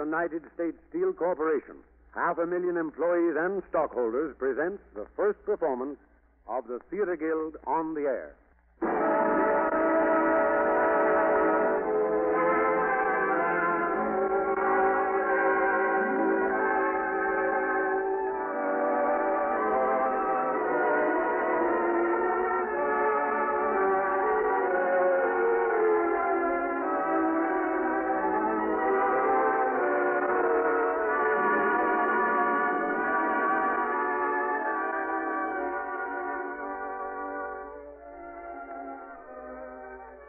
United States Steel Corporation, 500,000 employees and stockholders, presents the first performance of the Theater Guild on the Air.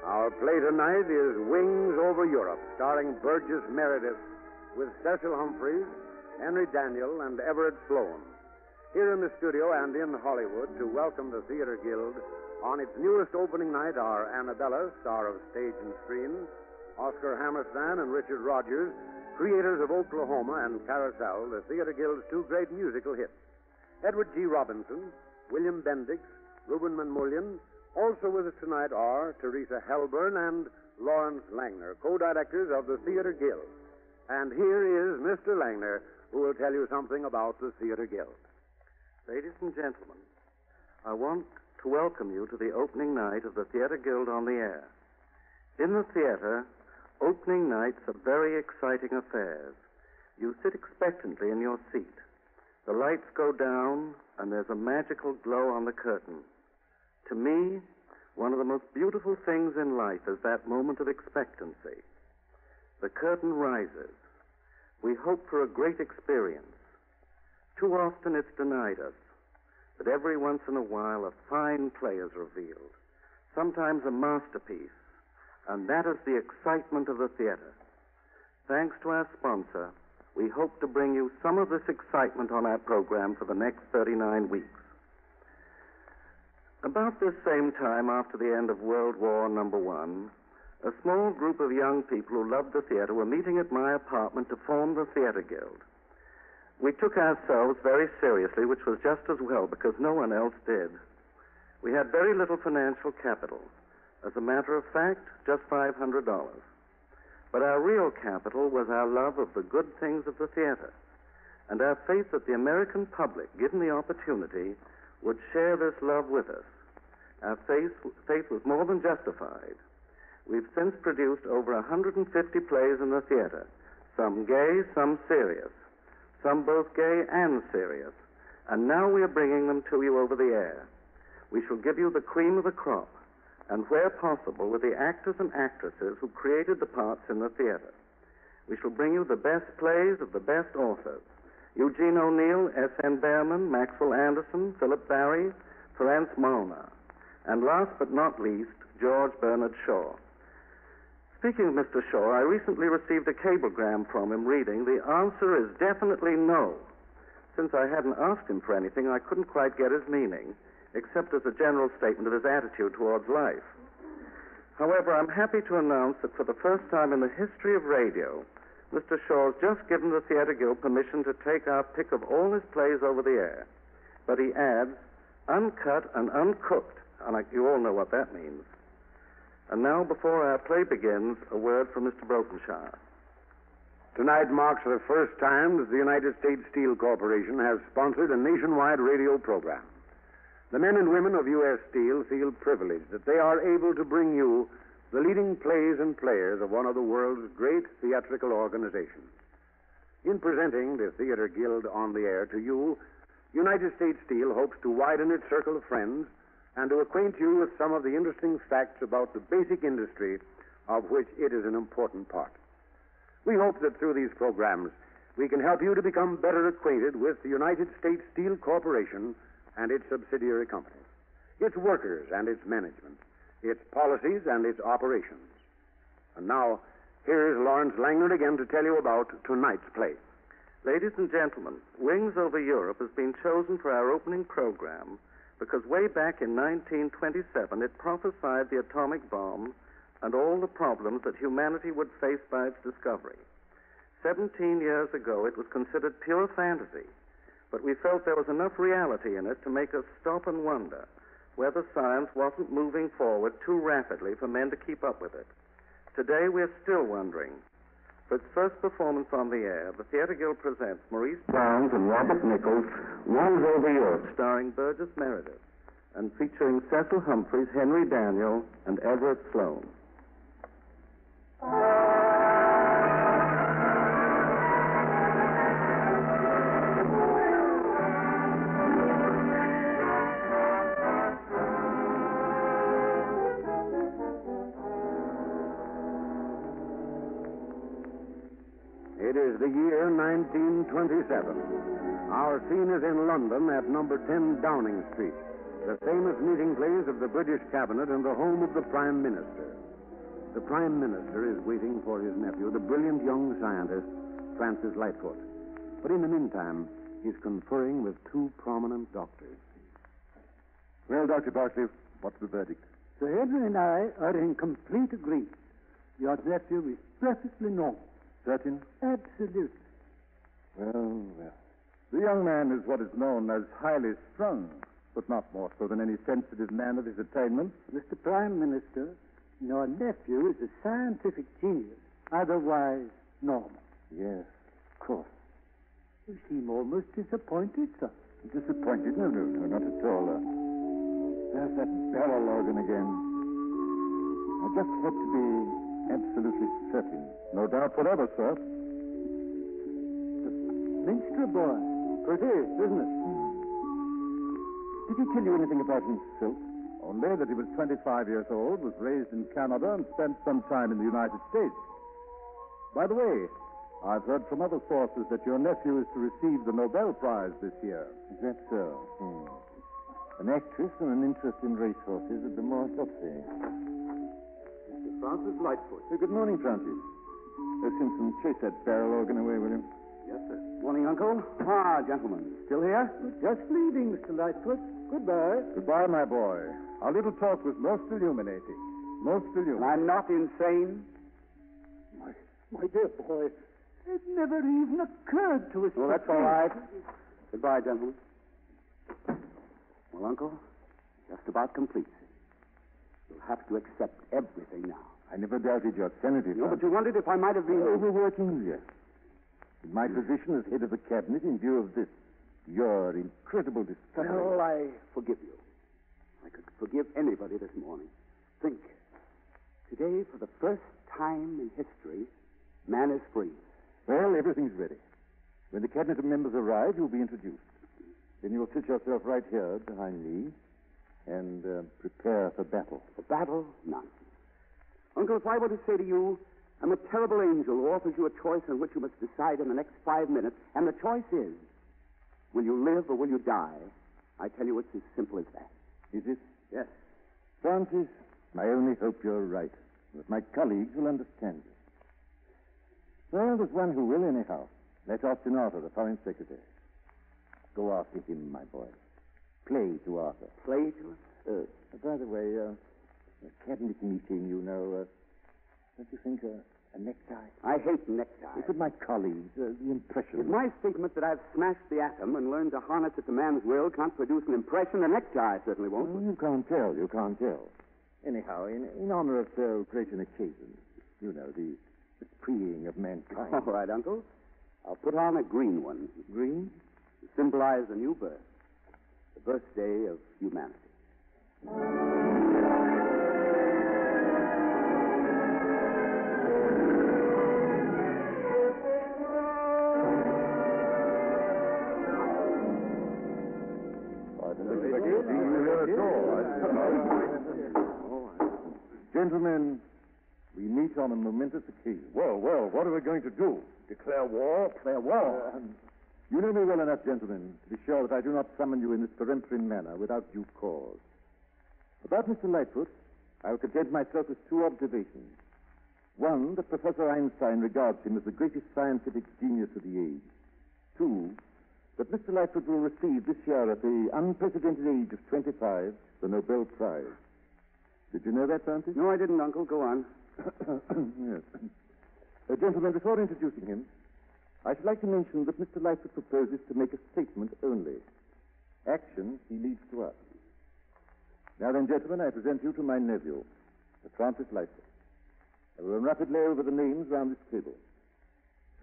Our play tonight is Wings Over Europe, starring Burgess Meredith with Cecil Humphreys, Henry Daniel, and Everett Sloan. Here in the studio and in Hollywood to welcome the Theater Guild on its newest opening night are Annabella, star of stage and screen, Oscar Hammerstein and Richard Rodgers, creators of Oklahoma and Carousel, the Theater Guild's two great musical hits. Edward G. Robinson, William Bendix, Reuben Manmullian. Also with us tonight are Teresa Helburn and Lawrence Langner, co-directors of the Theater Guild. And here is Mr. Langner, who will tell you something about the Theater Guild. Ladies and gentlemen, I want to welcome you to the opening night of the Theater Guild on the Air. In the theater, opening nights are very exciting affairs. You sit expectantly in your seat. The lights go down, and there's a magical glow on the curtain. To me, one of the most beautiful things in life is that moment of expectancy. The curtain rises. We hope for a great experience. Too often it's denied us, but every once in a while a fine play is revealed, sometimes a masterpiece, and that is the excitement of the theater. Thanks to our sponsor, we hope to bring you some of this excitement on our program for the next 39 weeks. About this same time after the end of World War I, a small group of young people who loved the theater were meeting at my apartment to form the Theater Guild. We took ourselves very seriously, which was just as well because no one else did. We had very little financial capital. As a matter of fact, just $500. But our real capital was our love of the good things of the theater and our faith that the American public, given the opportunity, would share this love with us. Our faith was more than justified. We've since produced over 150 plays in the theater, some gay, some serious, some both gay and serious, and now we are bringing them to you over the air. We shall give you the cream of the crop, and where possible, with the actors and actresses who created the parts in the theater. We shall bring you the best plays of the best authors: Eugene O'Neill, S.N. Behrman, Maxwell Anderson, Philip Barry, Ferenc Molnar, and last but not least, George Bernard Shaw. Speaking of Mr. Shaw, I recently received a cablegram from him reading, "The answer is definitely no." Since I hadn't asked him for anything, I couldn't quite get his meaning, except as a general statement of his attitude towards life. However, I'm happy to announce that for the first time in the history of radio, Mr. Shaw's just given the Theater Guild permission to take our pick of all his plays over the air. But he adds, uncut and uncooked, and you all know what that means. And now, before our play begins, a word from Mr. Brokenshire. Tonight marks the first time that the United States Steel Corporation has sponsored a nationwide radio program. The men and women of U.S. Steel feel privileged that they are able to bring you the leading plays and players of one of the world's great theatrical organizations. In presenting the Theater Guild on the Air to you, United States Steel hopes to widen its circle of friends and to acquaint you with some of the interesting facts about the basic industry of which it is an important part. We hope that through these programs we can help you to become better acquainted with the United States Steel Corporation and its subsidiary companies, its workers and its management, its policies and its operations. And now, here is Lawrence Langner again to tell you about tonight's play. Ladies and gentlemen, Wings Over Europe has been chosen for our opening program because way back in 1927 it prophesied the atomic bomb and all the problems that humanity would face by its discovery. 17 years ago it was considered pure fantasy, but we felt there was enough reality in it to make us stop and wonder whether science wasn't moving forward too rapidly for men to keep up with it. Today we're still wondering, For its first performance on the air, the Theatre Guild presents Maurice Brown's and Robert Nichols' One's Over Europe, starring Burgess Meredith, and featuring Cecil Humphreys, Henry Daniel, and Everett Sloane. It is the year 1927. Our scene is in London at number 10 Downing Street, the famous meeting place of the British Cabinet and the home of the Prime Minister. The Prime Minister is waiting for his nephew, the brilliant young scientist, Francis Lightfoot. But in the meantime, he's conferring with two prominent doctors. Well, Dr. Barclay, what's the verdict? Sir Henry and I are in complete agreement. Your nephew is perfectly normal. Certain? Absolutely. Well. The young man is what is known as highly strung, but not more so than any sensitive man of his attainments. Mr. Prime Minister, your nephew is a scientific genius, otherwise normal. Yes, of course. You seem almost disappointed, sir. Disappointed? No, not at all. There's that barrel organ again. I just had to be absolutely certain. No doubt whatever, sir. The Minster boy. Pretty, isn't it? Did he tell you anything about himself? Only that he was 25 years old, was raised in Canada, and spent some time in the United States. By the way, I've heard from other sources that your nephew is to receive the Nobel Prize this year. Is that so? An actress and an interest in racehorses at the Montessori. Mr. Francis Lightfoot. Good morning, Francis. Simpson, chase that barrel organ away, will you? Yes, sir. Morning, Uncle. Gentlemen. Still here? Just leaving, Mr. Lightfoot. Goodbye. Goodbye, my boy. Our little talk was most illuminating. Most illuminating. I'm not insane. My dear boy, it never even occurred to us. Well, that's all right. Goodbye, gentlemen. Well, Uncle, just about complete. You'll have to accept everything now. I never doubted your sanity, No, but you wondered if I might have been... Overworking, yes. In my position as head of the cabinet, in view of this, your incredible discovery... Well, I forgive you. I could forgive anybody this morning. Think. Today, for the first time in history, man is free. Well, everything's ready. When the cabinet members arrive, you'll be introduced. Then you'll sit yourself right here behind me and prepare for battle. For battle? Nonsense. Uncle, if I were to say to you, I'm a terrible angel who offers you a choice on which you must decide in the next 5 minutes, and the choice is, will you live or will you die? I tell you, it's as simple as that. Is it? Yes. Francis, I only hope you're right, that my colleagues will understand you. Well, there's one who will, anyhow. That's Austin Arthur, the Foreign Secretary. Go after him, my boy. Play to Arthur. Play to us? By the way, a cabinet meeting, you know, don't you think a necktie? I hate neckties. Look at my colleagues, the impression. If my statement that I've smashed the atom and learned to harness it to man's will can't produce an impression, a necktie certainly won't. Well, you can't tell. Anyhow, in honor of so great an occasion, you know, the freeing of mankind. All right, Uncle. I'll put on a green one. Green? To symbolize a new birth. The birthday of humanity. Gentlemen, we meet on a momentous occasion. Well, what are we going to do? Declare war? Declare war? You know me well enough, gentlemen, to be sure that I do not summon you in this peremptory manner without due cause. About Mr. Lightfoot, I will content myself with two observations. One, that Professor Einstein regards him as the greatest scientific genius of the age. Two, that Mr. Lightfoot will receive this year at the unprecedented age of 25 the Nobel Prize. Did you know that, Francis? No, I didn't, Uncle. Go on. Yes. Gentlemen, before introducing him, I should like to mention that Mr. Lightfoot proposes to make a statement only. Action he leaves to us. Now then, gentlemen, I present you to my nephew, Sir Francis Lightfoot. I will run rapidly over the names round this table.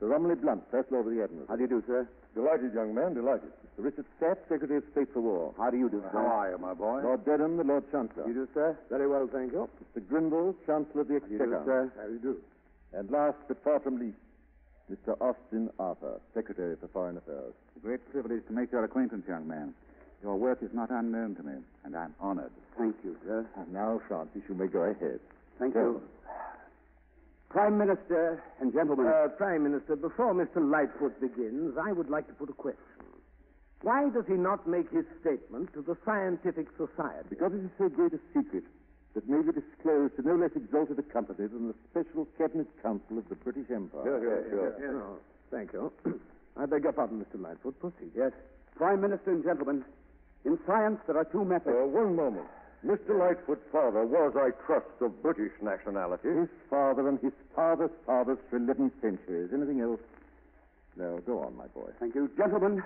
Sir Romilly Blunt, First Lord of the Admiralty. How do you do, sir? Delighted, young man, delighted. Sir Richard Stapp, Secretary of State for War. How do you do, sir? How are you, my boy? Lord Dedham, the Lord Chancellor. You do, sir? Very well, thank you. Mr. Grimble, Chancellor of the You do, Exchequer. sir? How do you do? And last but far from least, Mr. Austin Arthur, Secretary for Foreign Affairs. It's a great privilege to make your acquaintance, young man. Your work is not unknown to me, and I'm honored. Thank you, sir. And now, Francis, you may go ahead. Thank you. Prime Minister and gentlemen. Prime Minister, before Mr. Lightfoot begins, I would like to put a question. Why does he not make his statement to the Scientific Society? Because it is so great a secret that may be disclosed to no less exalted a company than the Special Cabinet Council of the British Empire. Sure. No, thank you. I beg your pardon, Mr. Lightfoot. Proceed. Yes. Prime Minister and gentlemen, in science there are two methods. One moment. Mr. Lightfoot's father was, I trust, of British nationality. His father and his father's fathers for 11 centuries. Anything else? No, go on, my boy. Thank you. Gentlemen,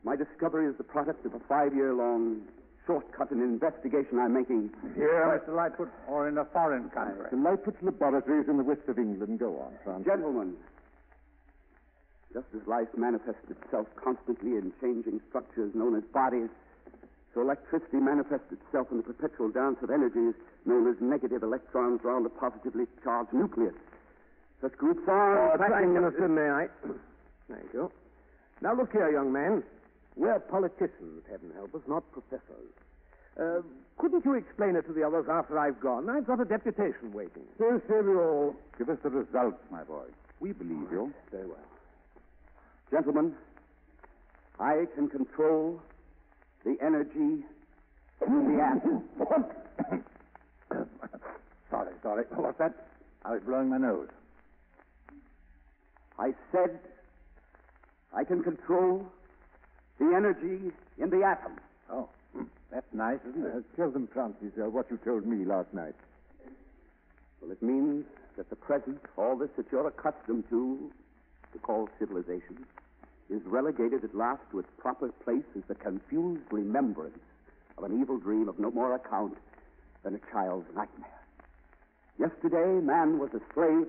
my discovery is the product of a 5-year-long shortcut in an investigation I'm making. Here, Mr. Lightfoot, or in a foreign country? The Lightfoot's laboratory is in the west of England. Go on, Francis. Gentlemen, just as life manifests itself constantly in changing structures known as bodies, so electricity manifests itself in the perpetual dance of energies known as negative electrons around a positively charged nucleus. Such groups are... Prime Minister, may I? Thank you. Now, look here, young man. We're politicians, heaven help us, not professors. Couldn't you explain it to the others after I've gone? I've got a deputation waiting. So say we all. Give us the results, my boy. We believe you. Very well. Gentlemen, I can control the energy in the atom. Sorry. What's that? I was blowing my nose. I said I can control the energy in the atom. Oh, that's nice, isn't it? Tell them, Francis, what you told me last night. Well, it means that the present, all this that you're accustomed to call civilization, is relegated at last to its proper place as the confused remembrance of an evil dream of no more account than a child's nightmare. Yesterday, man was a slave.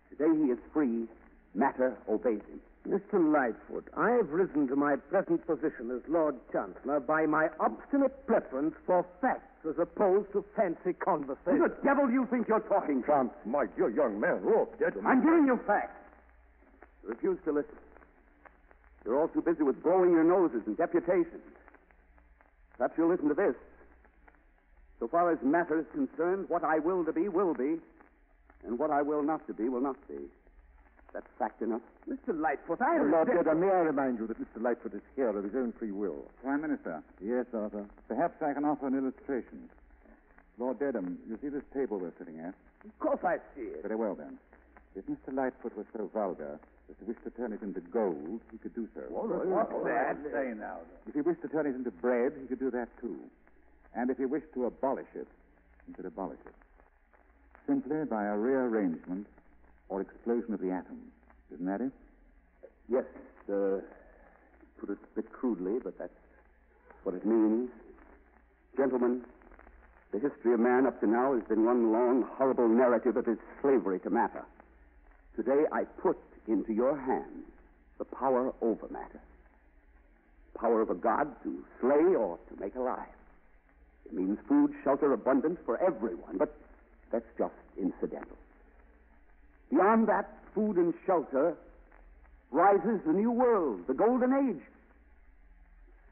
Today he is free. Matter obeys him. Mr. Lightfoot, I've risen to my present position as Lord Chancellor by my obstinate preference for facts as opposed to fancy conversation. Who the devil do you think you're talking to? My dear young man, Lord Dedham. I'm giving you facts. You refuse to listen. You're all too busy with blowing your noses and deputations. Perhaps you'll listen to this. So far as matter is concerned, what I will to be will be, and what I will not to be will not be. That's fact enough. Mr. Lightfoot, Lord Dedham, may I remind you that Mr. Lightfoot is here of his own free will. Prime Minister, Yes, Arthur. perhaps I can offer an illustration. Lord Dedham, you see this table we're sitting at? Of course I see it. Very well, then. If Mr. Lightfoot was so vulgar as to wish to turn it into gold, he could do so. What's that? Say now. If he wished to turn it into bread, he could do that, too. And if he wished to abolish it, he could abolish it. Simply by a rearrangement or explosion of the atom. Isn't that it? Yes, put it a bit crudely, but that's what it means. Gentlemen, the history of man up to now has been one long, horrible narrative of his slavery to matter. Today I put into your hands the power over matter. Power of a god to slay or to make alive. It means food, shelter, abundance for everyone, but that's just incidental. Beyond that, food and shelter, rises the new world, the golden age.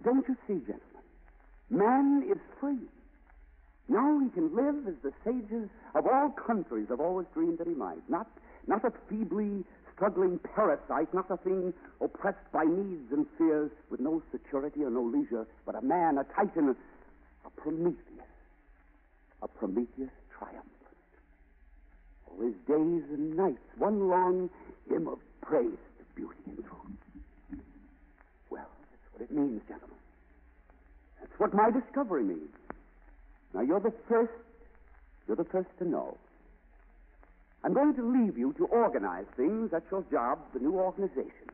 Don't you see, gentlemen? Man is free. Now he can live as the sages of all countries have always dreamed that he might. Not a feebly struggling parasite, not a thing oppressed by needs and fears with no security or no leisure, but a man, a titan, a Prometheus triumphant. All his days and nights, one long hymn of praise to beauty and truth. Well, that's what it means, gentlemen. That's what my discovery means. Now, you're the first to know. I'm going to leave you to organize things. That's your job, the new organization.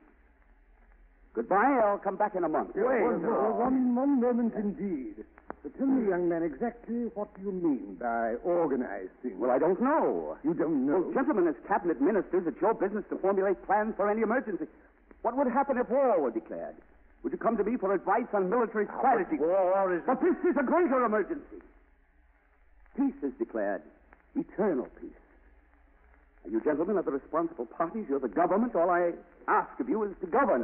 Goodbye. I'll come back in a month. Wait, one moment indeed. But tell me, young man, exactly what do you mean by organized things? Well, I don't know. You don't know? Well, gentlemen, as cabinet ministers, it's your business to formulate plans for any emergency. What would happen if war were declared? Would you come to me for advice on military strategy? War is... But this is a greater emergency. Peace is declared. Eternal peace. Now, you gentlemen are the responsible parties. You're the government. All I ask of you is to govern.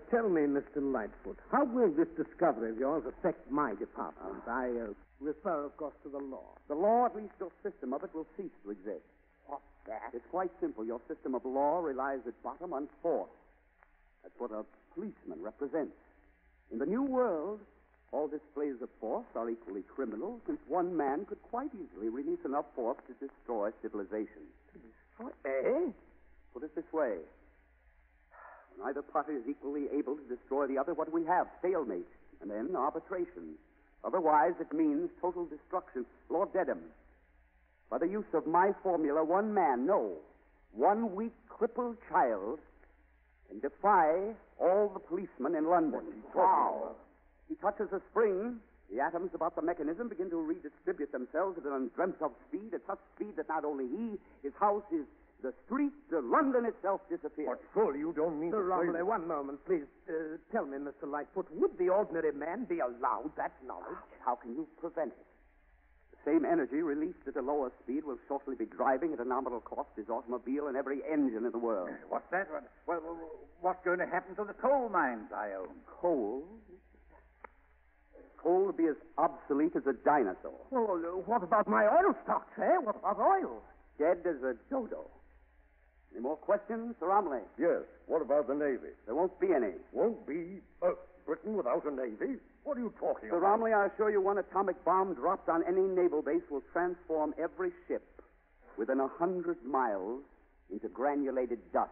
Tell me, Mr. Lightfoot, how will this discovery of yours affect my department? I refer, of course, to the law. The law, at least your system of it, will cease to exist. What's that? It's quite simple. Your system of law relies at bottom on force. That's what a policeman represents. In the New World, all displays of force are equally criminal, since one man could quite easily release enough force to destroy civilization. To destroy? Eh? Put it this way. When either party is equally able to destroy the other, what do we have? Stalemate, and then arbitration. Otherwise, it means total destruction. Lord Dedham, by the use of my formula, one man, no, one weak, crippled child can defy all the policemen in London. Wow. He touches a spring. The atoms about the mechanism begin to redistribute themselves at an undreamt of speed, at such speed that not only he, his house, the street, London itself disappears. But surely you don't mean Sir to say... Romilly, one moment, please. Tell me, Mr. Lightfoot, would the ordinary man be allowed that knowledge? How can you prevent it? The same energy released at a lower speed will shortly be driving at a nominal cost his automobile and every engine in the world. What's that? Well, what's going to happen to the coal mines I own? Coal? Coal would be as obsolete as a dinosaur. Well, what about my oil stocks, eh? What about oil? Dead as a dodo. Any more questions, Sir Romilly? Yes. What about the Navy? There won't be any. Won't be Britain without a Navy? What are you talking Sir about? Romilly, I assure you one atomic bomb dropped on any naval base will transform every ship within 100 miles into granulated dust.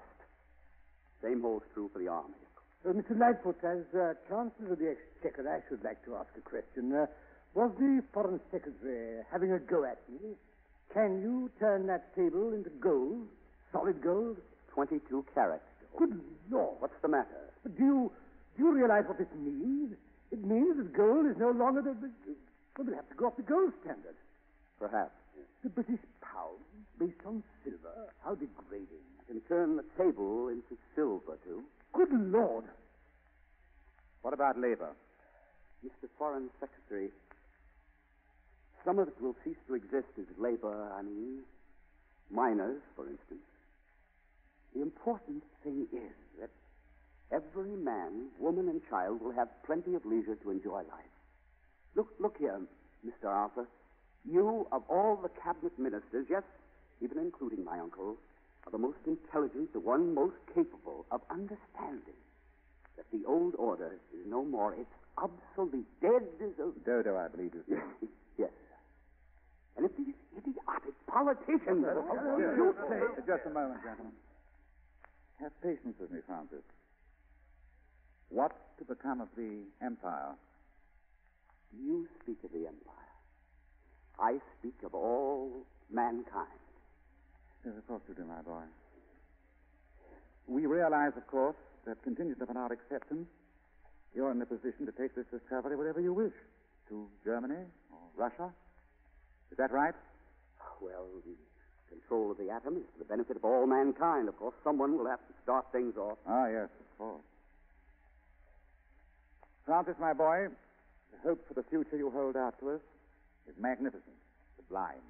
Same holds true for the Army. Mr. Lightfoot, as Chancellor of the Exchequer, I should like to ask a question. Was the Foreign Secretary having a go at me? Can you turn that table into gold? Solid gold? 22 carats. Good Lord. What's the matter? Do you realize what this means? It means that gold is no longer well, we have to go off the gold standard. Perhaps. The British pound, based on silver, how degrading. I can turn the table into silver, too. Good Lord. What about labor? Mr. Foreign Secretary, some of it will cease to exist as labor, I mean. Miners, for instance. The important thing is that every man, woman, and child will have plenty of leisure to enjoy life. Look here, Mr. Arthur. You, of all the cabinet ministers, yes, even including my uncle, are the most intelligent, the one most capable of understanding that the old order is no more. It's obsolete, dead as a... Dodo, I believe you said. Yes. And if these idiotic politicians... Just a moment, gentlemen. Have patience with me, Francis. What's to become of the Empire? You speak of the Empire. I speak of all mankind. Yes, of course you do, my boy. We realize, of course, that contingent upon our acceptance, you're in a position to take this discovery wherever you wish. To Germany or Russia. Is that right? Well, the control of the atom is for the benefit of all mankind. Of course, someone will have to start things off. Ah, yes, of course. Francis, my boy, the hope for the future you hold out to us is magnificent, sublime.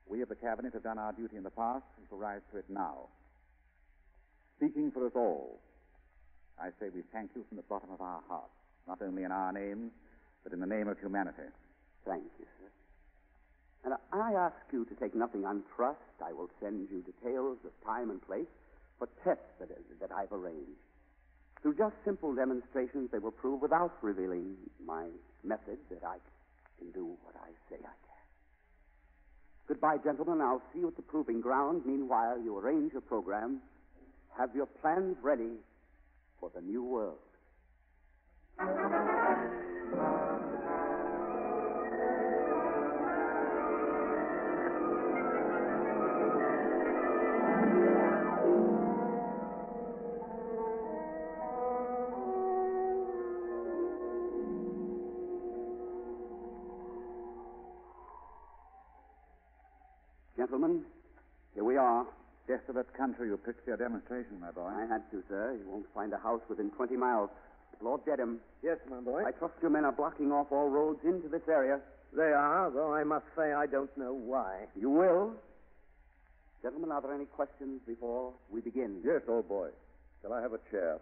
We of the Cabinet have done our duty in the past and shall rise to it now. Speaking for us all, I say we thank you from the bottom of our hearts, not only in our names, but in the name of humanity. Thank you, sir. And I ask you to take nothing on trust. I will send you details of time and place for tests that I've arranged. Through just simple demonstrations, they will prove without revealing my method that I can do what I say I can. Goodbye, gentlemen. I'll see you at the proving ground. Meanwhile, you arrange your program. Have your plans ready for the new world. desolate country you picked for your demonstration, my boy. I had to, sir. You won't find a house within 20 miles. Lord Dedham. Yes, my boy. I trust your men are blocking off all roads into this area. They are, though I must say I don't know why. You will? Gentlemen, are there any questions before we begin? Yes, old boy. Shall I have a chair?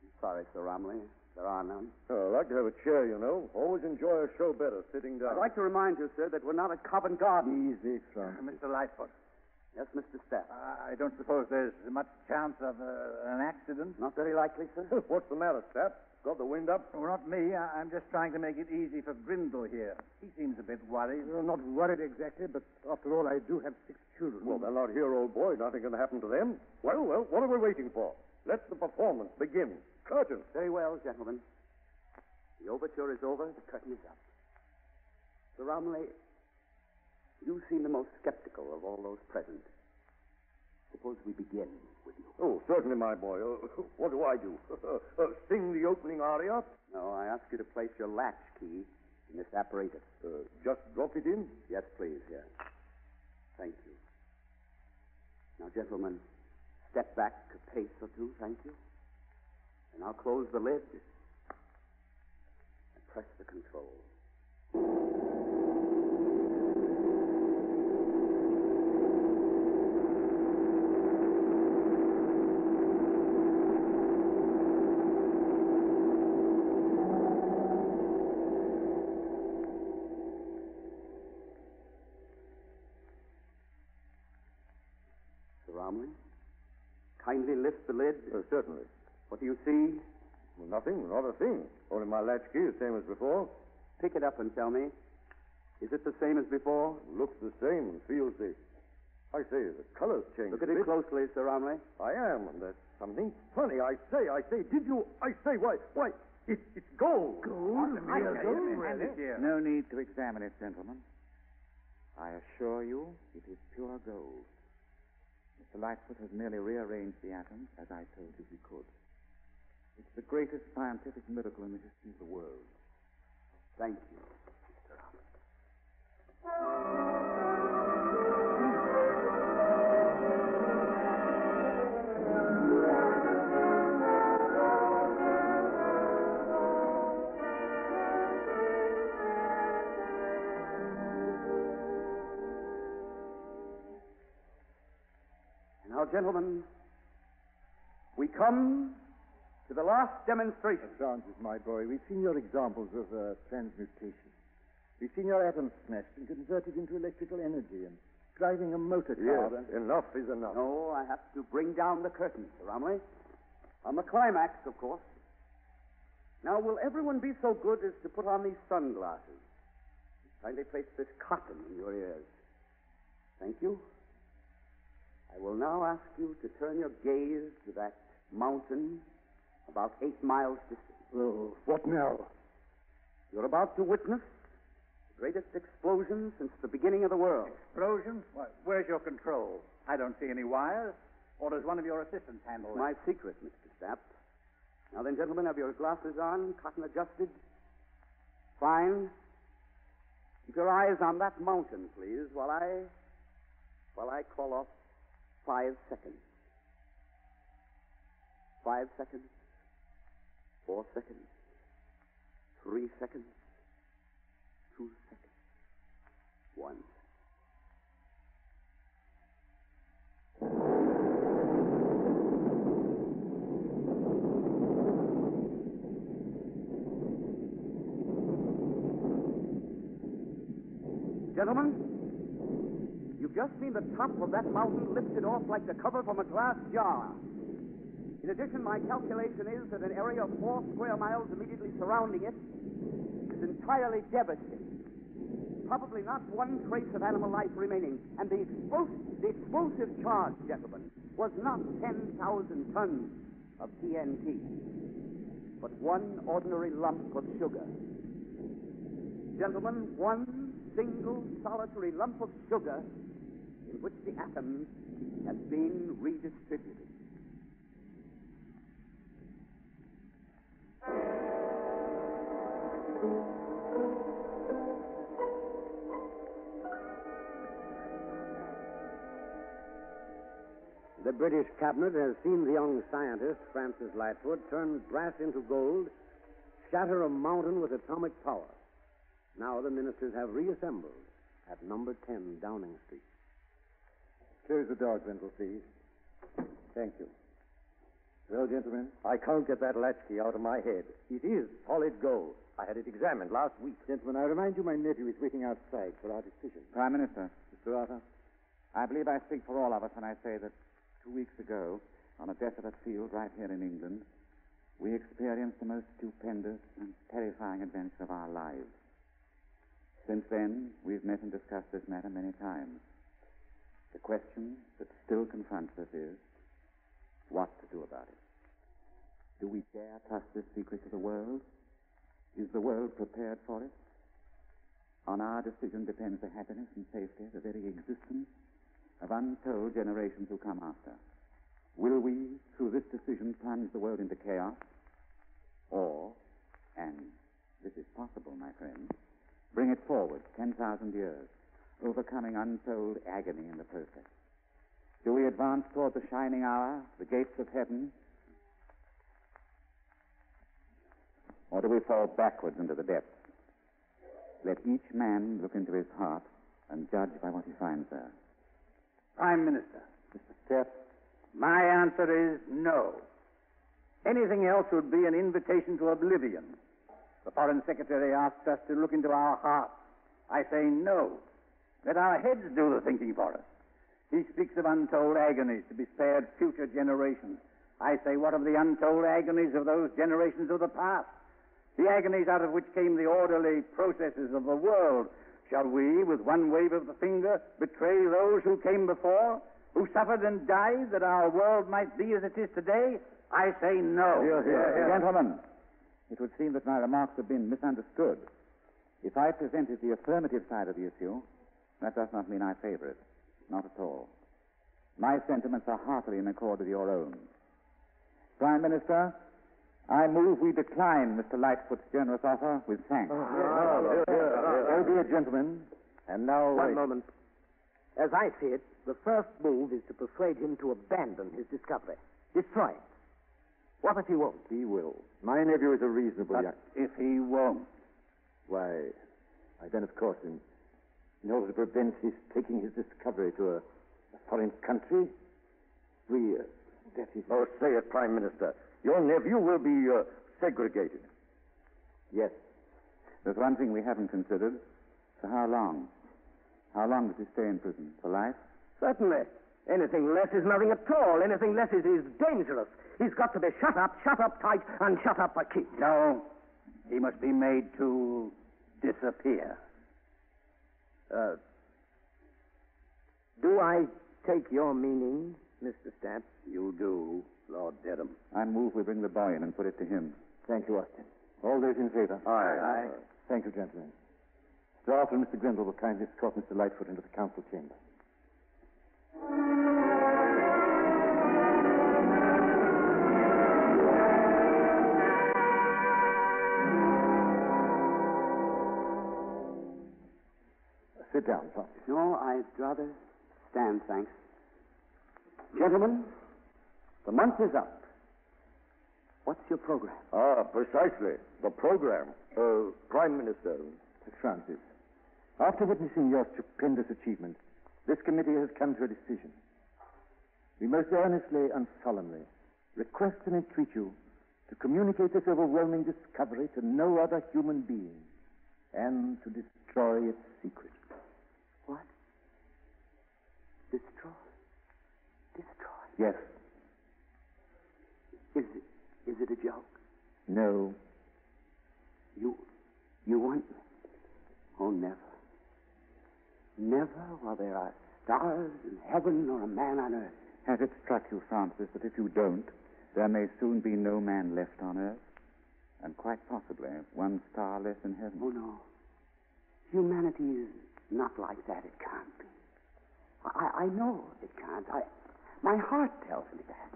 I'm sorry, Sir Romley. There are none. Oh, I like to have a chair, you know. Always enjoy a show better sitting down. I'd like to remind you, sir, that we're not at Covent Garden. Easy, son. Mr. Lightfoot, Yes, Mr. Stapp. I don't suppose there's much chance of an accident? Not very likely, sir. What's the matter, Stapp? Got the wind up? Oh, not me. I'm just trying to make it easy for Grindle here. He seems a bit worried. Well, not worried exactly, but after all, I do have 6 children. Well, they're not here, old boy. Nothing can happen to them. Well, what are we waiting for? Let the performance begin. Curtain. Very well, gentlemen. The overture is over. The curtain is up. Sir Romley, you seem the most skeptical of all those present. Suppose we begin with you. Oh, certainly, my boy. What do I do? Sing the opening aria? No, I ask you to place your latch key in this apparatus. Just drop it in? Yes, please, here. Thank you. Now, gentlemen, step back a pace or two, thank you. And I'll close the lid and press the control. Sir Romley, kindly lift the lid. Certainly. What do you see? Well, nothing, not a thing. Only my latch key, the same as before. Pick it up and tell me. Is it the same as before? Looks the same and feels the... I say, the color's changed. Look at a it bit. closely, Sir Romley. I am, and there's something funny. I say, did you... I say, why, it's gold. Gold? Real gold, really? No need to examine it, gentlemen. I assure you it is pure gold. Mr. Lightfoot has merely rearranged the atoms as I told you he could. It's the greatest scientific miracle in the history of the world. Thank you, Mr. Romley. Now, gentlemen, we come to the last demonstration. Francis, my boy, we've seen your examples of transmutation. We've seen your atoms smashed and converted into electrical energy and driving a motor car. Yes, enough is enough. No, I have to bring down the curtain, Sir Romley. On the climax, of course. Now, will everyone be so good as to put on these sunglasses? Kindly place this cotton in your ears. Thank you. I will now ask you to turn your gaze to that mountain about 8 miles distant. Oh, what now? You're about to witness the greatest explosion since the beginning of the world. Explosion? Why, where's your control? I don't see any wires. Or does one of your assistants handle My secret, Mr. Stapp. Now then, gentlemen, have your glasses on, cotton adjusted? Fine. Keep your eyes on that mountain, please, while I call off 5 seconds. 5 seconds. 4 seconds. 3 seconds. 2 seconds. 1. Gentlemen, you've just seen the top of that mountain lifted off like the cover from a glass jar. In addition, my calculation is that an area of 4 square miles immediately surrounding it is entirely devastated. Probably not one trace of animal life remaining. And the explosive charge, gentlemen, was not 10,000 tons of TNT, but one ordinary lump of sugar. Gentlemen, one single solitary lump of sugar in which the atoms have been redistributed. British cabinet has seen the young scientist, Francis Lightfoot, turn brass into gold, shatter a mountain with atomic power. Now the ministers have reassembled at number 10 Downing Street. Close the door, Grendel, please. Thank you. Well, gentlemen? I can't get that latchkey out of my head. It is solid gold. I had it examined last week. Gentlemen, I remind you my nephew is waiting outside for our decision. Prime Minister, Mr. Arthur? I believe I speak for all of us when I say that 2 weeks ago, on a desolate field right here in England, we experienced the most stupendous and terrifying adventure of our lives. Since then, we've met and discussed this matter many times. The question that still confronts us is, what to do about it? Do we dare trust this secret to the world? Is the world prepared for it? On our decision depends the happiness and safety, the very existence of untold generations who come after. Will we, through this decision, plunge the world into chaos? Or, and this is possible, my friends, bring it forward 10,000 years, overcoming untold agony in the process? Do we advance toward the shining hour, the gates of heaven? Or do we fall backwards into the depths? Let each man look into his heart and judge by what he finds there. Prime Minister, Mr. Stepp? my answer is no. Anything else would be an invitation to oblivion. The Foreign Secretary asked us to look into our hearts. I say no. Let our heads do the thinking for us. He speaks of untold agonies to be spared future generations. I say, what of the untold agonies of those generations of the past? The agonies out of which came the orderly processes of the world. Shall we, with one wave of the finger, betray those who came before, who suffered and died that our world might be as it is today? I say no. Gentlemen, it would seem that my remarks have been misunderstood. If I presented the affirmative side of the issue, that does not mean I favor it. Not at all. My sentiments are heartily in accord with your own. Prime Minister, I move we decline Mr. Lightfoot's generous offer with thanks. Oh, dear gentlemen. And now... One moment. As I see it, the first move is to persuade him to abandon his discovery. Destroy it. What if he won't? He will. My nephew is a reasonable young... If he won't. Why, then, of course, in order to prevent his taking his discovery to a foreign country, that is... Oh, say it, Prime Minister. Your nephew will be segregated. Yes. There's one thing we haven't considered. For how long? How long does he stay in prison? For life? Certainly. Anything less is nothing at all. Anything less is dangerous. He's got to be shut up tight, and shut up for keeps. No. He must be made to disappear. Do I take your meaning, Mr. Stamp? You do, Lord Dedham. I move we bring the boy in and put it to him. Thank you, Austin. All those in favor? Aye. Thank you, gentlemen. Mr. Arthur and Mr. Grendel will kindly escort Mr. Lightfoot into the council chamber. Sit down, Francis. No, I'd rather stand, thanks. Gentlemen, the month is up. What's your program? Precisely. The program. Prime Minister. Francis, after witnessing your stupendous achievement, this committee has come to a decision. We most earnestly and solemnly request and entreat you to communicate this overwhelming discovery to no other human being and to destroy its secret. What? Destroy? Yes. Is it a joke? No. You want me? Oh, never. Never while there are stars in heaven or a man on earth. Has it struck you, Francis, that if you don't, there may soon be no man left on earth? And quite possibly one star less in heaven. Oh, no. Humanity is not like that. It can't be. I know it can't. My heart tells me that.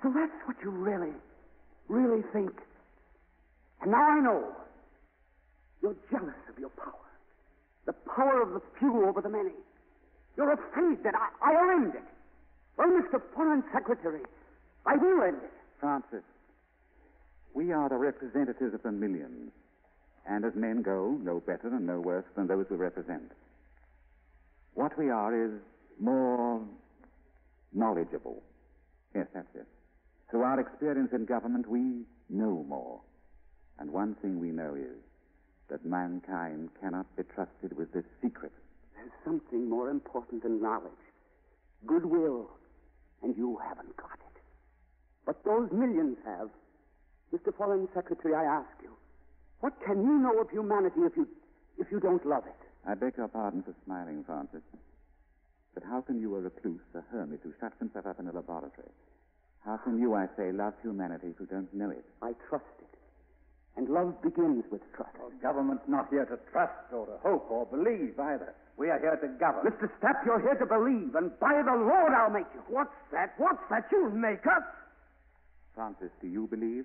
So that's what you really think. And now I know. You're jealous of your power. The power of the few over the many. You're afraid that I'll end it. Well, Mr. Foreign Secretary, I will end it. Francis, we are the representatives of the millions, and as men go, no better and no worse than those we represent. What we are is more knowledgeable. Yes, that's it. Through our experience in government, we know more. And one thing we know is that mankind cannot be trusted with this secret. There's something more important than knowledge. Goodwill. And you haven't got it. But those millions have. Mr. Foreign Secretary, I ask you, what can you know of humanity if you don't love it? I beg your pardon for smiling, Francis. But how can you, a recluse, a hermit who shuts himself up in a laboratory, how can you, I say, love humanity if you don't know it? I trust it. And love begins with trust. Well, government's not here to trust or to hope or believe either. We are here to govern. Mr. Stapp, you're here to believe, and by the Lord I'll make you. What's that? What's that? You'll make us. Francis, do you believe?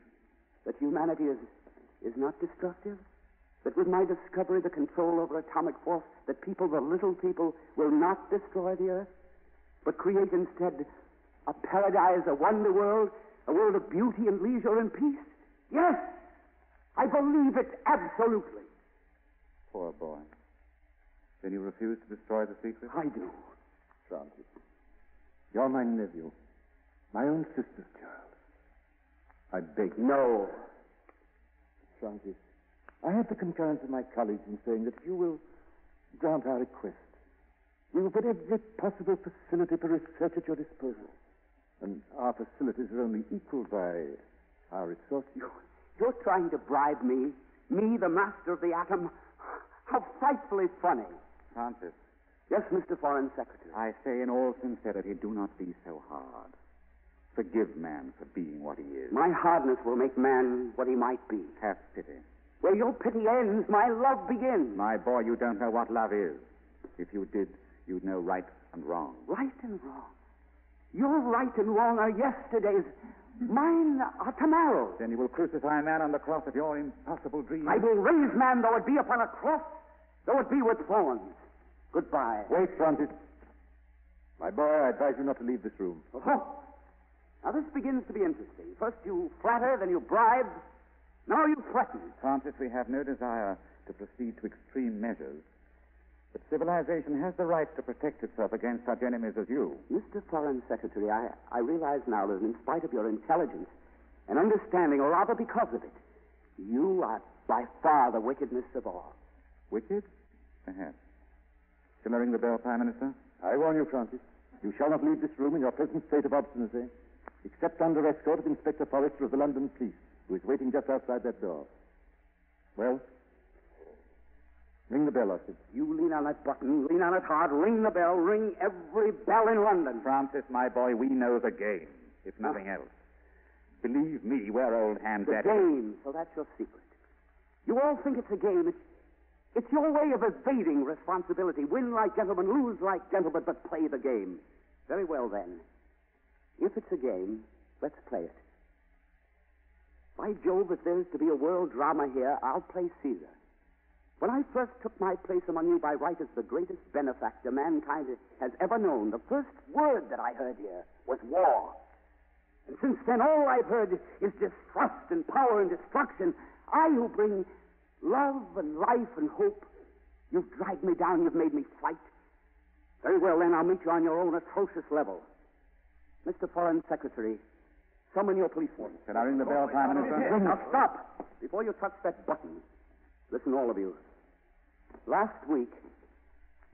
That humanity is not destructive? That with my discovery, the control over atomic force, that people, the little people, will not destroy the earth, but create instead a paradise, a wonder world, a world of beauty and leisure and peace? Yes, I believe it absolutely. Poor boy. Then you refuse to destroy the secret? I do. Francis, you're my nephew, my own sister's child. I beg you. No. Francis, I have the concurrence of my colleagues in saying that if you will grant our request, we will put every possible facility for research at your disposal. And our facilities are only equaled by our resources. You're trying to bribe me, the master of the atom. How frightfully funny. Francis. Yes, Mr. Foreign Secretary. I say in all sincerity, do not be so hard. Forgive man for being what he is. My hardness will make man what he might be. Have pity. Where your pity ends, my love begins. My boy, you don't know what love is. If you did, you'd know right and wrong. Right and wrong. Your right and wrong are yesterday's. Mine are tomorrow's. Then you will crucify man on the cross of your impossible dream. I will raise man, though it be upon a cross, though it be with thorns. Goodbye. Wait, Francis. My boy, I advise you not to leave this room. Oh. Now, this begins to be interesting. First you flatter, then you bribe. Now you threaten. Francis, we have no desire to proceed to extreme measures. But civilization has the right to protect itself against such enemies as you. Mr. Foreign Secretary, I realize now that in spite of your intelligence and understanding, or rather because of it, you are by far the wickedness of all. Wicked? Perhaps. Shall I ring the bell, Prime Minister? I warn you, Francis. You shall not leave this room in your present state of obstinacy, except under escort of Inspector Forrester of the London Police, who is waiting just outside that door. Well? Ring the bell, I said. You lean on that button, lean on it hard, ring the bell, ring every bell in London. Francis, my boy, we know the game, if nothing else. Believe me, we're old hands at it. The game, so that's your secret. You all think it's a game. It's your way of evading responsibility. Win like gentlemen, lose like gentlemen, but play the game. Very well, then. If it's a game, let's play it. By Jove, if there's to be a world drama here, I'll play Caesar. When I first took my place among you by right as the greatest benefactor mankind has ever known, the first word that I heard here was war. And since then, all I've heard is distrust and power and destruction. I who bring love and life and hope. You've dragged me down. You've made me fight. Very well, then, I'll meet you on your own atrocious level. Mr. Foreign Secretary, summon your policemen. Can I ring the bell, Prime Minister? Now, stop. Before you touch that button, listen, all of you. Last week,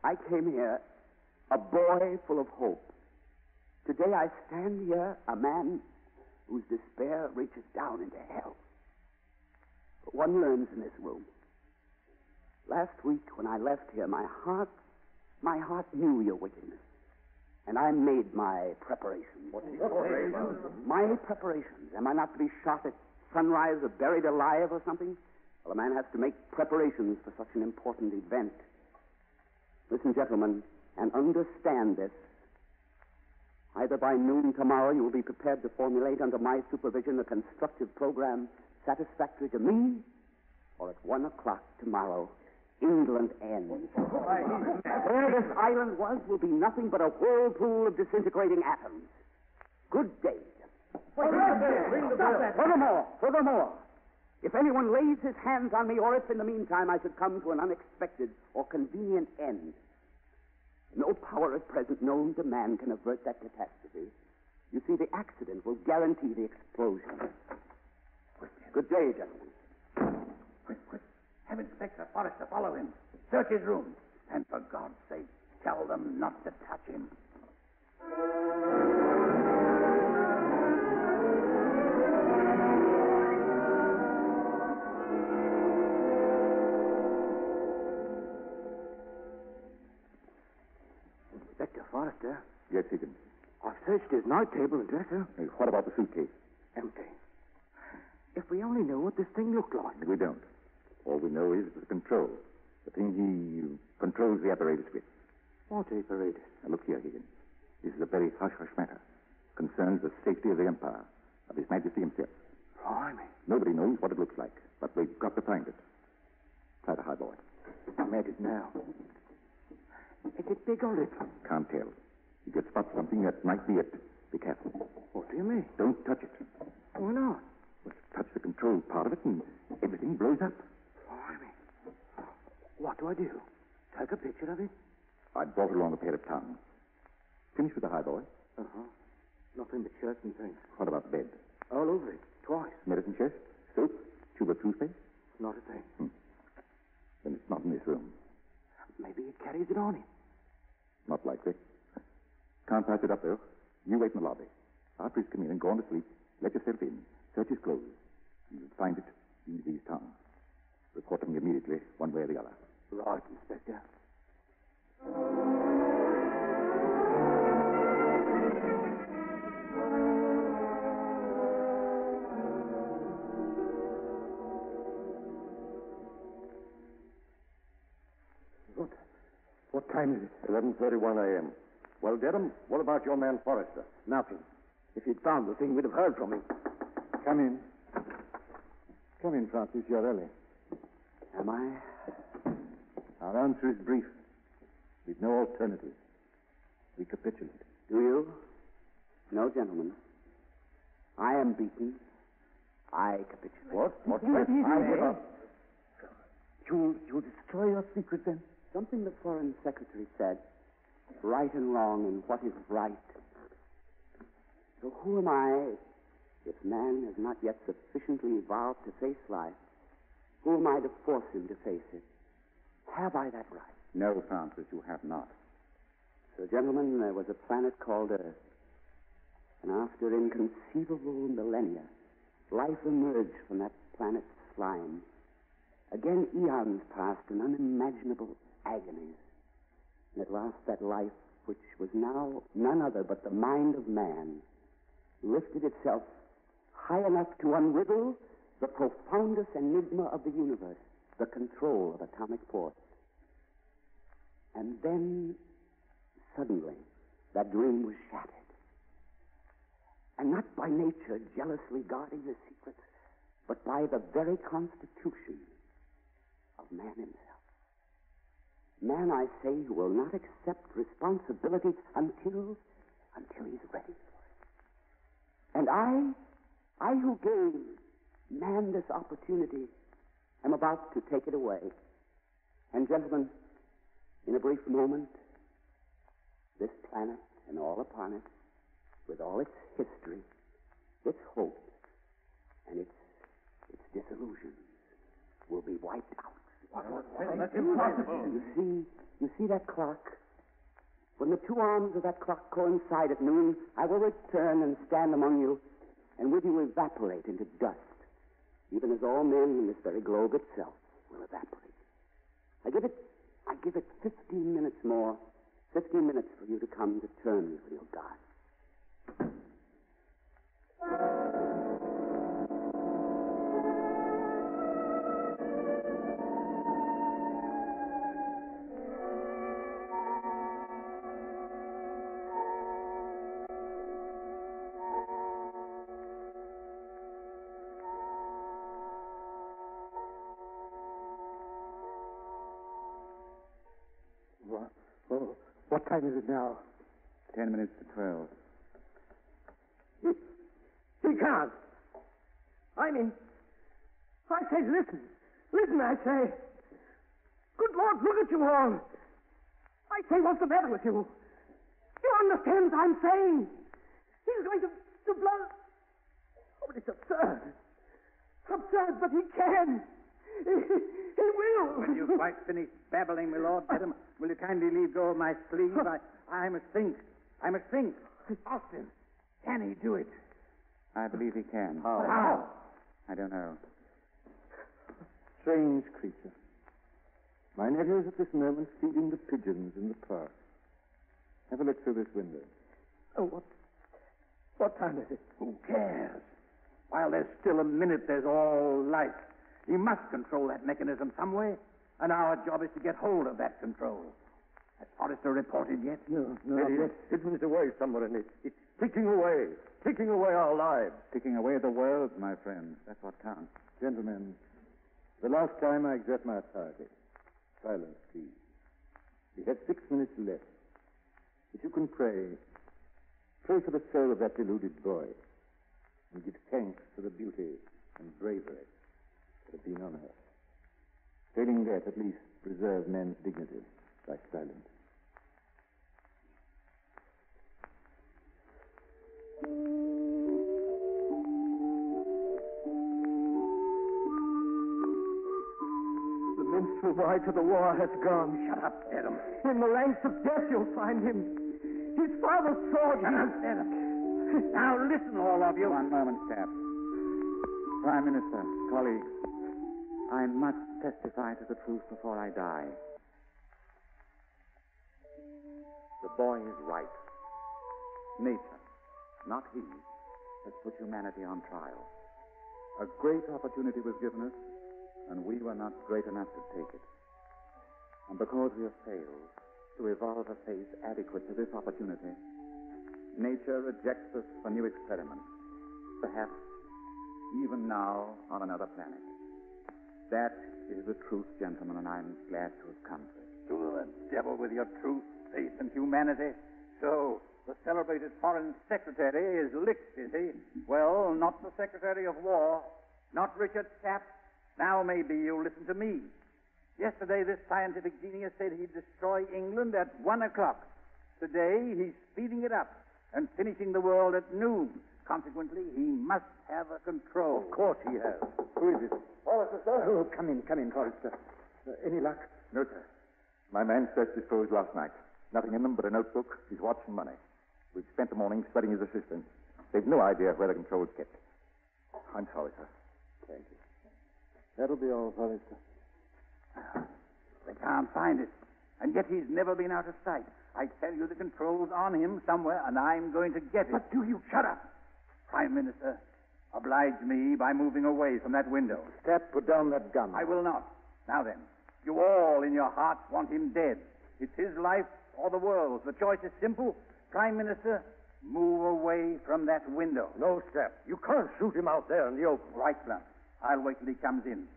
I came here a boy full of hope. Today, I stand here a man whose despair reaches down into hell. But one learns in this room. Last week, when I left here, my heart knew your wickedness. And I made my preparations. What preparations? My preparations. Am I not to be shot at sunrise or buried alive or something? Well, a man has to make preparations for such an important event. Listen, gentlemen, and understand this. Either by noon tomorrow you will be prepared to formulate under my supervision a constructive program satisfactory to me, or at 1 o'clock tomorrow indolent end. Where this island was will be nothing but a whirlpool of disintegrating atoms. Good day. Furthermore, if anyone lays his hands on me, or if in the meantime I should come to an unexpected or convenient end, no power at present known to man can avert that catastrophe. You see, the accident will guarantee the explosion. Good day, gentlemen. Quick. Have Inspector Forrester follow him. Search his room. And for God's sake, tell them not to touch him. Inspector Forrester, Yes, Higgins. I've searched his night table and dresser. Hey, what about the suitcase? Empty. If we only knew what this thing looked like. We don't. All we know is the control. The thing he controls the apparatus with. What apparatus? Now, look here, Higgins. This is a very hush-hush matter. Concerns the safety of the Empire, of His Majesty himself. Blimey. Nobody knows what it looks like, but we've got to find it. Try the highball. I'm at it now. Is it big or little? Can't tell. You could spot something that might be it. Be careful. What do you mean? Don't touch it. Why not? Well, touch the control part of it and everything blows up. Blimey. What do I do? Take a picture of it? I brought along a pair of tongs. Finish with the highball. Uh-huh. Nothing but shirts and things. What about the bed? All over it. Twice. Medicine chest? Soap? Tube of toothpaste? Not a thing. Then it's not in this room. Maybe it carries it on him. Not likely. Can't pass it up, though. You wait in the lobby. After he's come in and gone to sleep, let yourself in. Search his clothes. You'll find it. Use these tongs. Report to me immediately, one way or the other. Right, Inspector. What time is it? 11:31 a.m. Well, Dedham, what about your man Forrester? Nothing. If he'd found the thing, we'd have heard from him. Come in. Come in, Francis. You're early. Am I? Our answer is brief. We've no alternative. We capitulate. Do you? No, gentlemen. I am beaten. I capitulate. What? I give up. You destroy your secret, then? Something the Foreign Secretary said. Right and wrong and what is right. So who am I if man has not yet sufficiently evolved to face life? Who am I to force him to face it? Have I that right? No, Francis, you have not. So, gentlemen, there was a planet called Earth. And after inconceivable millennia, life emerged from that planet's slime. Again, eons passed in unimaginable agonies. And at last that life, which was now none other but the mind of man, lifted itself high enough to unriddle the profoundest enigma of the universe, the control of atomic force. And then, suddenly, that dream was shattered. And not by nature jealously guarding the secrets, but by the very constitution of man himself. Man, I say, who will not accept responsibility until he's ready for it. And I who gave man this opportunity, am about to take it away. And gentlemen, in a brief moment, this planet and all upon it, with all its history, its hopes, and its disillusions, will be wiped out. That's impossible. You see that clock? When the two arms of that clock coincide at noon, I will return and stand among you, and with you evaporate into dust, even as all men in this very globe itself will evaporate. I give it 15 minutes more, 15 minutes for you to come to terms with your God. What time is it now? 10 minutes to 12. He can't. I say, listen. Listen, I say. Good Lord, look at you all. I say, what's the matter with you? You understand what I'm saying? He's going to blow. Oh, but it's absurd. Absurd, but he can. He will. When you've quite finished babbling, my Lord Dedham, will you kindly leave go of my sleeve? I must think. Austin, can he do it? I believe he can. How? I don't know. Strange creature. My nephew is at this moment feeding the pigeons in the park. Have a look through this window. Oh, what time is it? Who cares? While there's still a minute, there's all life. He must control that mechanism some way, and our job is to get hold of that control. Has Forrester reported yet? No. It's hidden away somewhere, and it's ticking away our lives. Ticking away the world, my friend. That's what counts. Gentlemen, the last time I exert my authority. Silence, please. We have 6 minutes left. If you can pray for the soul of that deluded boy, and give thanks for the beauty and bravery that have been on her. Failing that, at least preserve men's dignity by silence. The minstrel boy to the war has gone. Shut up, Dedham. In the ranks of death you'll find him. His father's sword. Shut up, Dedham. Now listen, all of you. One moment, Staff. Prime Minister, colleagues, I must testify to the truth before I die. The boy is right. Nature, not he, has put humanity on trial. A great opportunity was given us, and we were not great enough to take it. And because we have failed to evolve a faith adequate to this opportunity, nature rejects us for new experiments, perhaps even now on another planet. That is the truth, gentlemen, and I'm glad to have come to it. To the devil with your truth, faith, and humanity. So, the celebrated Foreign Secretary is licked, is he? Well, not the Secretary of War, not Richard Stapp. Now maybe you'll listen to me. Yesterday, this scientific genius said he'd destroy England at 1 o'clock. Today, he's speeding it up and finishing the world at noon. Consequently, he must have a control. Of course he has. Who is it? Forrester, sir? Oh, come in, Forrester. Any luck? No, sir. My man searched his drawers last night. Nothing in them but a notebook, his watch, and money. We've spent the morning studying his assistants. They've no idea where the control's kept. I'm sorry, sir. Thank you. That'll be all, Forrester. They can't find it. And yet he's never been out of sight. I tell you, the control's on him somewhere, and I'm going to get it. But do you... Shut up. Prime Minister, oblige me by moving away from that window. Stapp, put down that gun. I will not. Now then, you all in your hearts want him dead. It's his life or the world's. The choice is simple. Prime Minister, move away from that window. No, Stapp. You can't shoot him out there in the open. Right, Blunt. I'll wait till he comes in.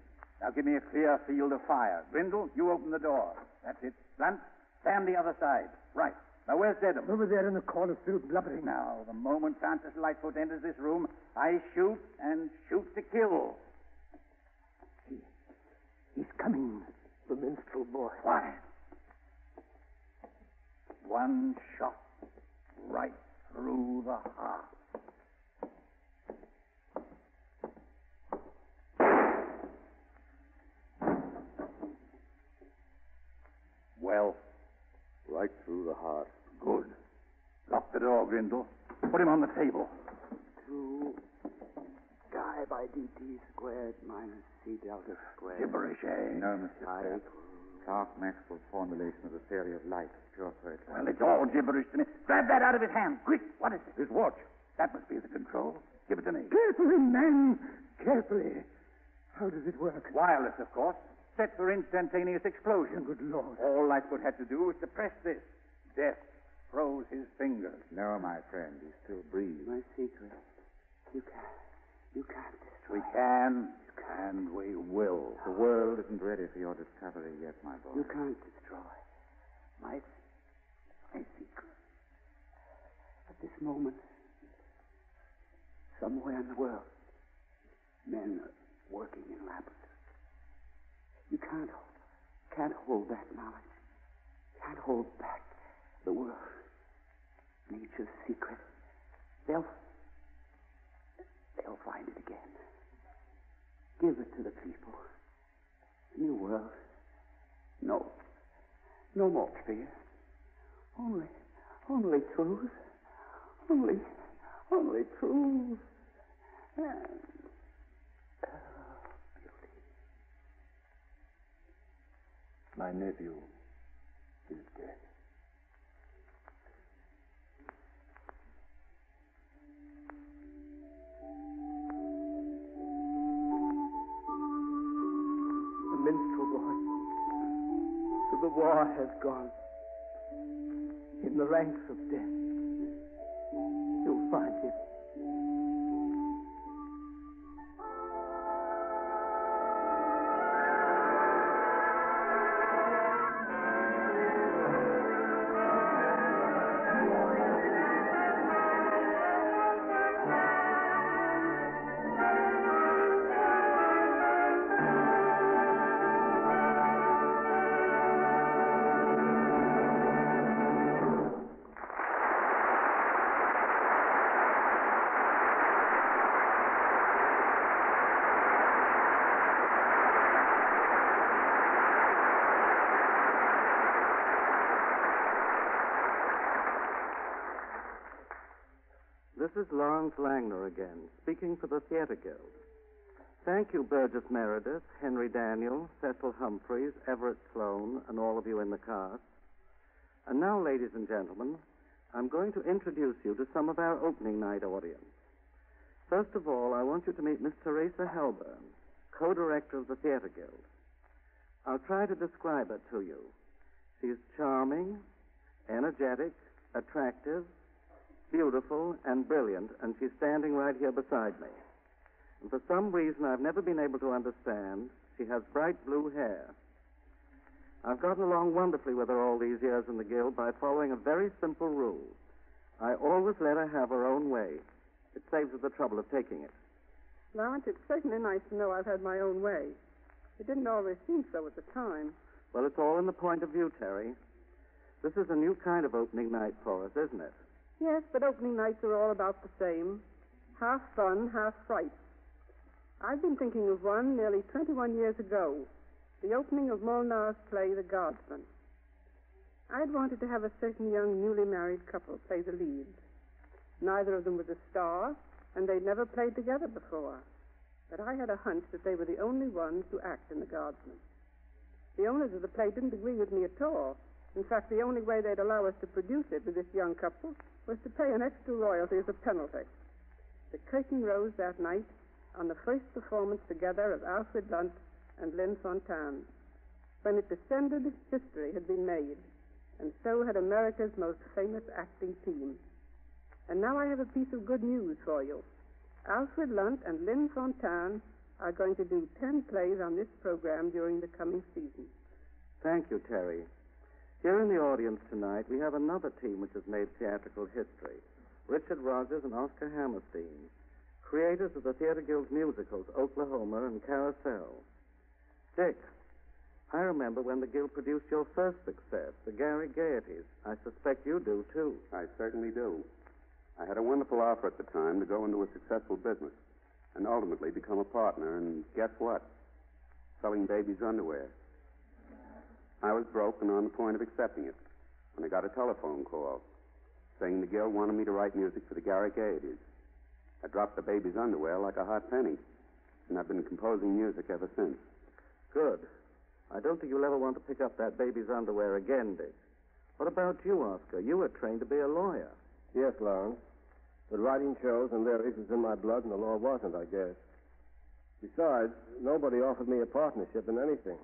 Now give me a clear field of fire. Grindle, you open the door. That's it. Blunt, stand the other side. Right. Now where's Dedham? Over there in the corner, still blubbering. Now, the moment Francis Lightfoot enters this room, I shoot and shoot to kill. He's coming, the minstrel boy. Why? One shot right through the heart. Well? Right through the heart. Good. Lock the door, Grindle. Put him on the table. 2 pi by dt squared minus c delta squared. Gibberish, eh? No, Mr. Pi Stapp. equals... Clark Maxwell's formulation of the theory of light is pure poetry. Well, it's all gibberish to me. Grab that out of his hand. Quick. What is it? His watch. That must be the control. Give it to me. Carefully, man. Carefully. How does it work? Wireless, of course. Set for instantaneous explosion. Good Lord. All Lightfoot had to do was to press this. Death froze his fingers. No, my friend, he still breathes. My secret. You can't destroy We can, and we will. The world isn't ready for your discovery yet, my boy. You can't destroy. a secret. At this moment, somewhere in the world, men are working in laboratories. You can't hold that knowledge. Can't hold back the world. Nature's secret. They'll find it again. Give it to the people. New world. No more fear. Only truth. Only truth. And beauty. My nephew is dead. The minstrel boy to the war has gone. In the ranks of death, you'll find him. This is Lawrence Langner again, speaking for the Theater Guild. Thank you, Burgess Meredith, Henry Daniel, Cecil Humphreys, Everett Sloan, and all of you in the cast. And now, ladies and gentlemen, I'm going to introduce you to some of our opening night audience. First of all, I want you to meet Miss Teresa Helburn, co-director of the Theater Guild. I'll try to describe her to you. She's charming, energetic, attractive, beautiful, and brilliant, and she's standing right here beside me. And for some reason I've never been able to understand, she has bright blue hair. I've gotten along wonderfully with her all these years in the Guild by following a very simple rule. I always let her have her own way. It saves her the trouble of taking it. Lawrence, it's certainly nice to know I've had my own way. It didn't always seem so at the time. Well, it's all in the point of view, Terry. This is a new kind of opening night for us, isn't it? Yes, but opening nights are all about the same. Half fun, half fright. I've been thinking of one nearly 21 years ago, the opening of Molnar's play, The Guardsman. I'd wanted to have a certain young newly married couple play the leads. Neither of them was a star, and they'd never played together before. But I had a hunch that they were the only ones to act in The Guardsman. The owners of the play didn't agree with me at all. In fact, the only way they'd allow us to produce it with this young couple was to pay an extra royalty as a penalty. The curtain rose that night on the first performance together of Alfred Lunt and Lynn Fontanne. When it descended, history had been made, and so had America's most famous acting team. And now I have a piece of good news for you. Alfred Lunt and Lynn Fontanne are going to do 10 plays on this program during the coming season. Thank you, Terry. Here in the audience tonight, we have another team which has made theatrical history. Richard Rogers and Oscar Hammerstein, creators of the Theater Guild's musicals, Oklahoma and Carousel. Dick, I remember when the Guild produced your first success, the Gary Gaieties. I suspect you do, too. I certainly do. I had a wonderful offer at the time to go into a successful business and ultimately become a partner, and guess what? Selling babies' underwear. I was broke and on the point of accepting it when I got a telephone call saying the Guild wanted me to write music for the Gary Gaieties. I dropped the baby's underwear like a hot penny, and I've been composing music ever since. Good. I don't think you'll ever want to pick up that baby's underwear again, Dick. What about you, Oscar? You were trained to be a lawyer. Yes, Lawrence. But writing shows and lyrics is in my blood, and the law wasn't, I guess. Besides, nobody offered me a partnership in anything.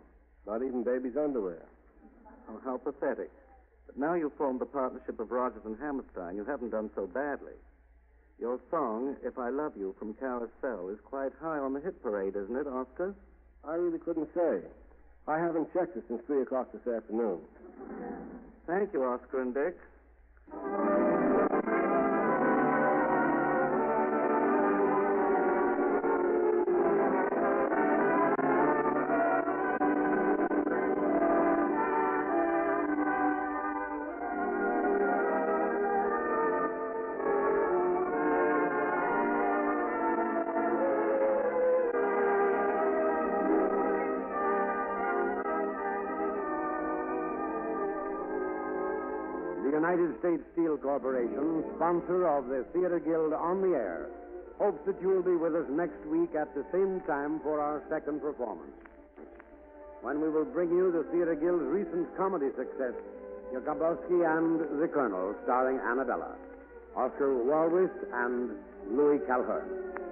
Not even baby's underwear. Oh, how pathetic. But now you've formed the partnership of Rogers and Hammerstein, you haven't done so badly. Your song, If I Love You, from Carousel, is quite high on the hit parade, isn't it, Oscar? I really couldn't say. I haven't checked it since 3 o'clock this afternoon. Thank you, Oscar and Dick. The United States Steel Corporation, sponsor of the Theater Guild on the Air, hopes that you will be with us next week at the same time for our second performance, when we will bring you the Theater Guild's recent comedy success, Yakubowski and the Colonel, starring Annabella, Oscar Walrus, and Louis Calhern.